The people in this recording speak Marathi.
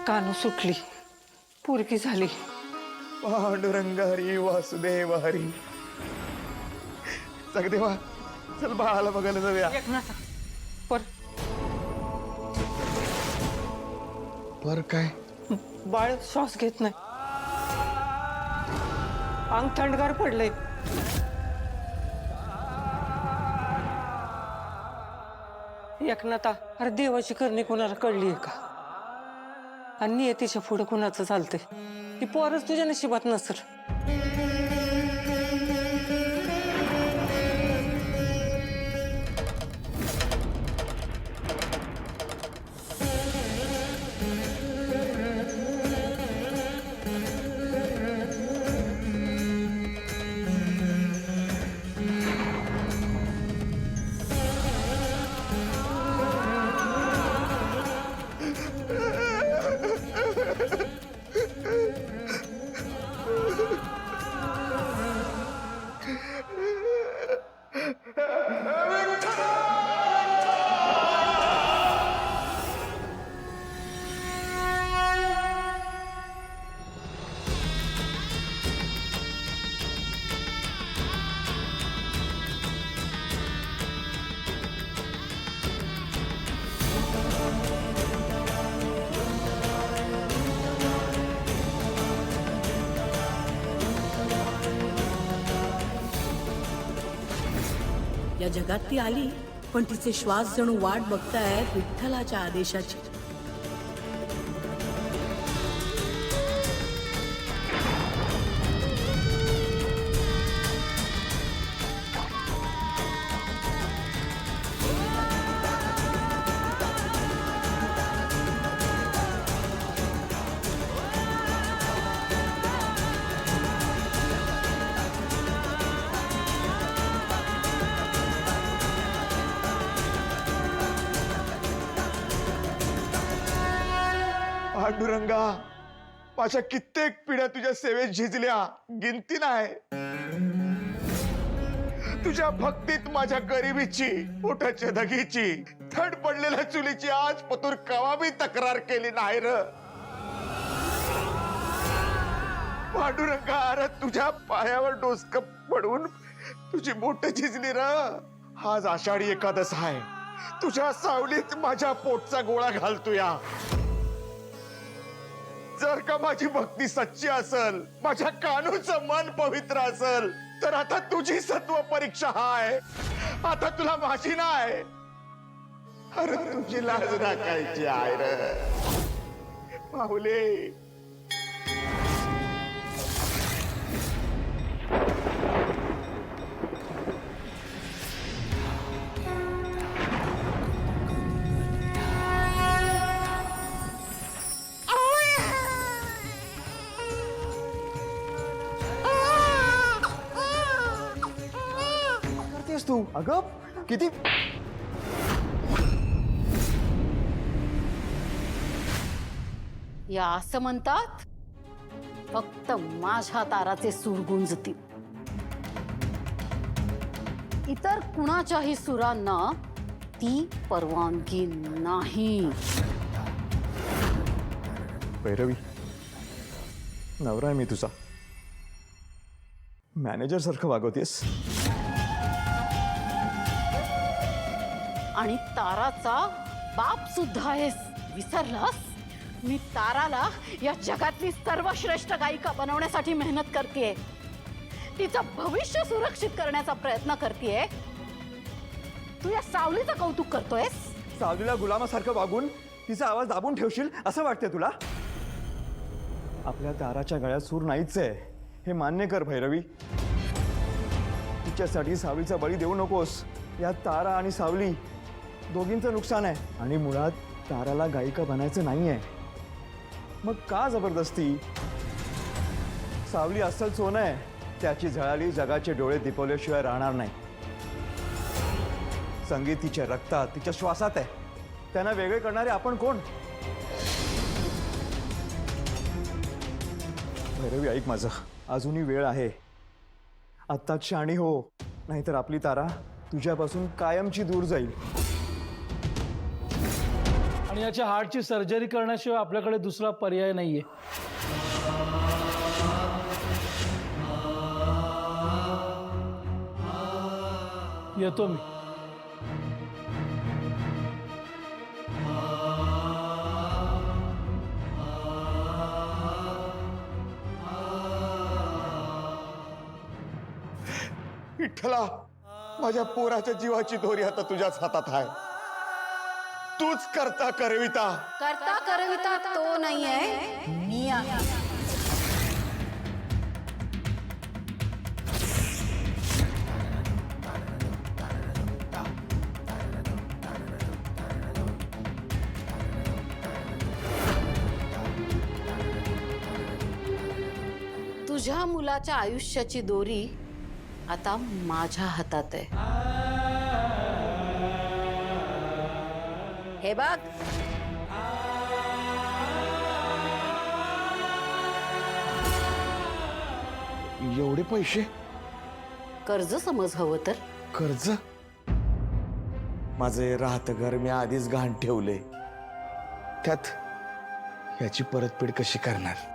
कानू सुटली, पुरकी झाली. पांडुरंग हरी वासुदेव हरी. सगदेवा चल बाळाला बघायला जाऊया. एकनाथ, पर पर काय? बाळ श्वास घेत नाही, अंग थंडगार पडलंय. एकनाथा, अरे देवाची करणी कोणाला कळली आहे का? आणि नियतीच्या पुढे कुणाचं चालतंय? ती पोरच तुझ्या नशिबात नसल. या जगात ती आली, पण तिचे श्वास जणू वाट बघतायत विठ्ठलाच्या आदेशाची. पांडुरंगा, माझ्या कित्येक पिढ्या तुझ्या सेवेत झिजल्या, गिनती नाही. तुझ्या भक्तीत माझ्या गरिबीची, पोटाच्या धगीची, थंड पडलेल्या चुलीची आज पतूर कवाबी तक्रार केली नाही र. पांडुरंगा, अरे तुझ्या पायावर डोसक पडून तुझी बोट झिजली र. आज आषाढी एकादश आहे, तुझ्या सावलीत माझ्या पोटचा गोळा घालतोया. जर का माझी भक्ती सच्ची असेल, माझ्या कानूचं मन पवित्र असेल, तर आता तुझी सत्व परीक्षा हाय. आता तुला माझी नाही, अरे तुझी लाज राखायची आहे रे माऊले. तू अगं किती या असं म्हणतात, फक्त माझ्या ताराचे सूर गुंजतील, इतर कुणाच्याही सुरांना ती परवानगी नाही. भैरवी, नवरा आहे मी तुझा, मॅनेजर सारखं वागवतेस. आणि ताराचा बाप सुद्धा आहेस, विसरलास? मी ताराला या जगातली सर्वश्रेष्ठ गायिका बनवण्यासाठी मेहनत करतेय, तिचं भविष्य सुरक्षित करण्याचा प्रयत्न करतेय. तू या सावलीचं कौतुक करतोयस? सावलीला गुलामासारखं वागून तिचा आवाज दाबून ठेवशील असं वाटतंय तुला? आपल्या ताराच्या गळ्यात सूर नाहीच आहे हे मान्य कर भैरवी. तिच्यासाठी सावलीचा बळी देऊ नकोस. या तारा आणि सावली दोघींचं नुकसान आहे. आणि मुळात ताराला गायिका बनायचं नाहीये, मग का जबरदस्ती? सावली अस्सल सोनं आहे, त्याची झळाळी जगाचे डोळे दिपवल्याशिवाय राहणार नाही. संगीत तिच्या रक्तात, तिच्या श्वासात आहे. त्यांना वेगळे करणारे आपण कोण? भैरवी ऐक माझं, अजूनही वेळ आहे. आत्ताच शहाणी हो, नाहीतर आपली तारा तुझ्यापासून कायमची दूर जाईल. आणि याच्या हार्टची सर्जरी करण्याशिवाय आपल्याकडे दुसरा पर्याय नाहीये. येतो मी. विठ्ठला, माझ्या पोराच्या जीवाची दोरी आता तुझ्याच हातात आहे. तूच करता करविता. करता करविता तो नाहीये, मी आहे. तुझ्या मुलाच्या आयुष्याची दोरी आता माझ्या हातात आहे. हे बघ, एवढे पैसे? कर्ज समज हवं तर. कर्ज? माझे राहतं घर मी आधीच गहाण ठेवले, त्यात याची परतफेड कशी करणार?